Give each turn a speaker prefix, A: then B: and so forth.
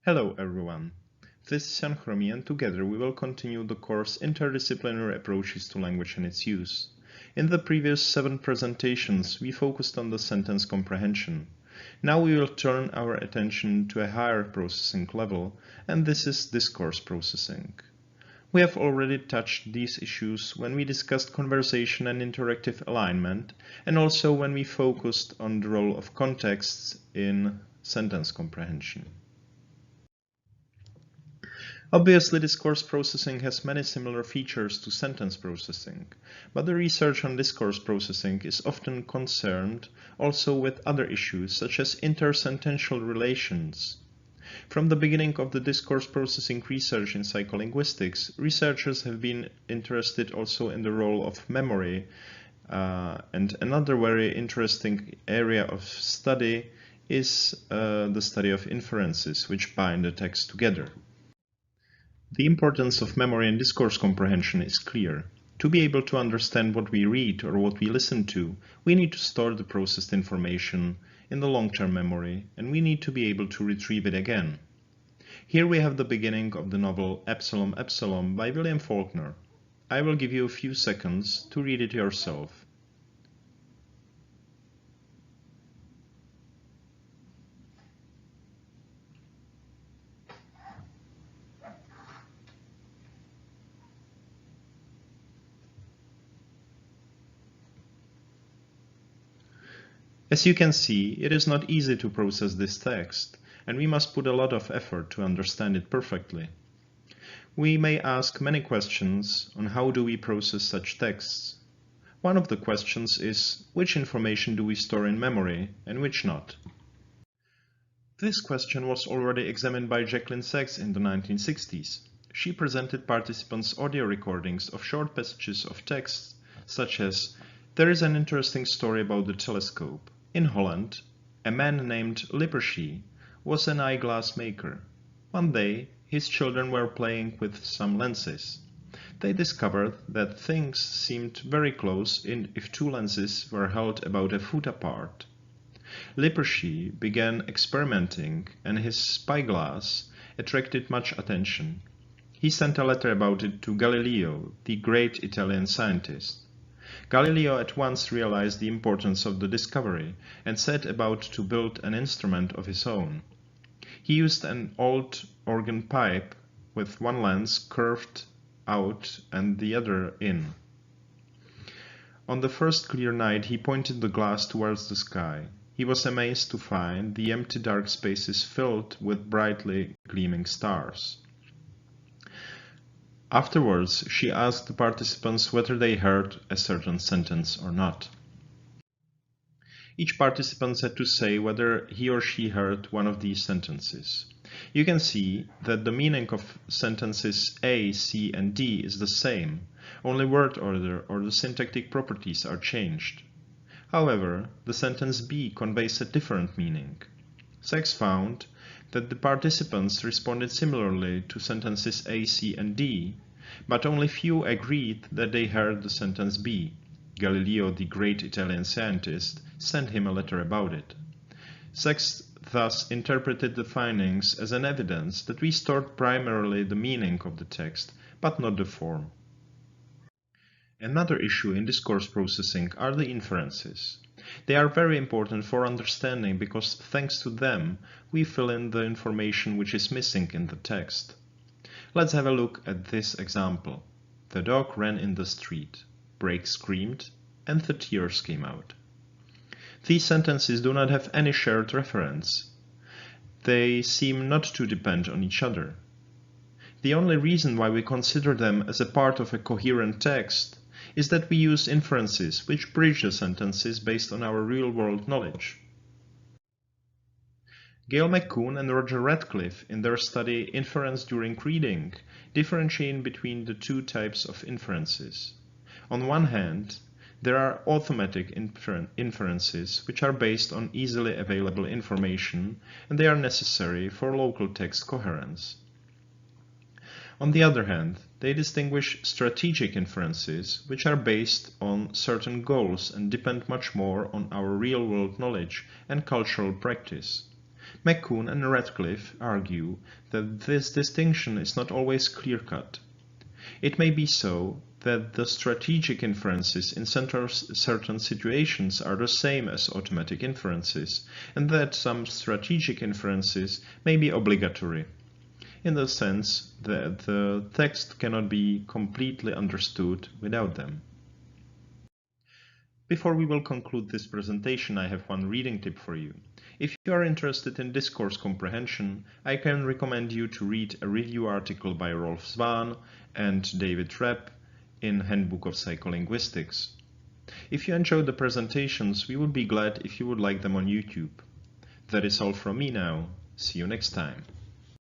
A: Hello everyone, this is Jan Chromi and together we will continue the course Interdisciplinary Approaches to Language and its Use. In the previous 7 presentations we focused on the sentence comprehension. Now we will turn our attention to a higher processing level, and this is discourse processing. We have already touched these issues when we discussed conversation and interactive alignment, and also when we focused on the role of contexts in sentence comprehension. Obviously, discourse processing has many similar features to sentence processing, but the research on discourse processing is often concerned also with other issues such as intersentential relations. From the beginning of the discourse processing research in psycholinguistics, researchers have been interested also in the role of memory, and another very interesting area of study is the study of inferences which bind the text together. The importance of memory in discourse comprehension is clear. To be able to understand what we read or what we listen to, we need to store the processed information in the long-term memory, and we need to be able to retrieve it again. Here we have the beginning of the novel Epsilon Epsilon by William Faulkner. I will give you a few seconds to read it yourself. As you can see, it is not easy to process this text, and we must put a lot of effort to understand it perfectly. We may ask many questions on how do we process such texts. One of the questions is, which information do we store in memory and which not? This question was already examined by Jacqueline Sachs in the 1960s. She presented participants audio recordings of short passages of text, such as, "There is an interesting story about the telescope. In Holland, a man named Lippershey was an eyeglass maker. One day, his children were playing with some lenses. They discovered that things seemed very close if two lenses were held about a foot apart. Lippershey began experimenting, and his spyglass attracted much attention. He sent a letter about it to Galileo, the great Italian scientist. Galileo at once realized the importance of the discovery and set about to build an instrument of his own. He used an old organ pipe with one lens curved out and the other in. On the first clear night he pointed the glass towards the sky. He was amazed to find the empty dark spaces filled with brightly gleaming stars. Afterwards, she asked the participants whether they heard a certain sentence or not. Each participant had to say whether he or she heard one of these sentences. You can see that the meaning of sentences A, C, and D is the same, only word order or the syntactic properties are changed. However, the sentence B conveys a different meaning. Sachs found that the participants responded similarly to sentences A, C, and D, but only few agreed that they heard the sentence B. Galileo, the great Italian scientist, sent him a letter about it. Sachs thus interpreted the findings as an evidence that we stored primarily the meaning of the text, but not the form. Another issue in discourse processing are the inferences. They are very important for understanding because thanks to them we fill in the information which is missing in the text. Let's have a look at this example. The dog ran in the street, Brake screamed, and the tears came out. These sentences do not have any shared reference. They seem not to depend on each other. The only reason why we consider them as a part of a coherent text is that we use inferences which bridge the sentences based on our real-world knowledge. Gail McCoon and Roger Radcliffe, in their study Inference During Reading, differentiate between the two types of inferences. On one hand, there are automatic inferences which are based on easily available information, and they are necessary for local text coherence. On the other hand, they distinguish strategic inferences, which are based on certain goals and depend much more on our real-world knowledge and cultural practice. McCune and Radcliffe argue that this distinction is not always clear-cut. It may be so that the strategic inferences in certain situations are the same as automatic inferences, and that some strategic inferences may be obligatory, in the sense that the text cannot be completely understood without them. Before we will conclude this presentation, I have one reading tip for you. If you are interested in discourse comprehension, I can recommend you to read a review article by Rolf Zwaan and David Repp in Handbook of Psycholinguistics. If you enjoyed the presentations, we would be glad if you would like them on YouTube. That is all from me now. See you next time.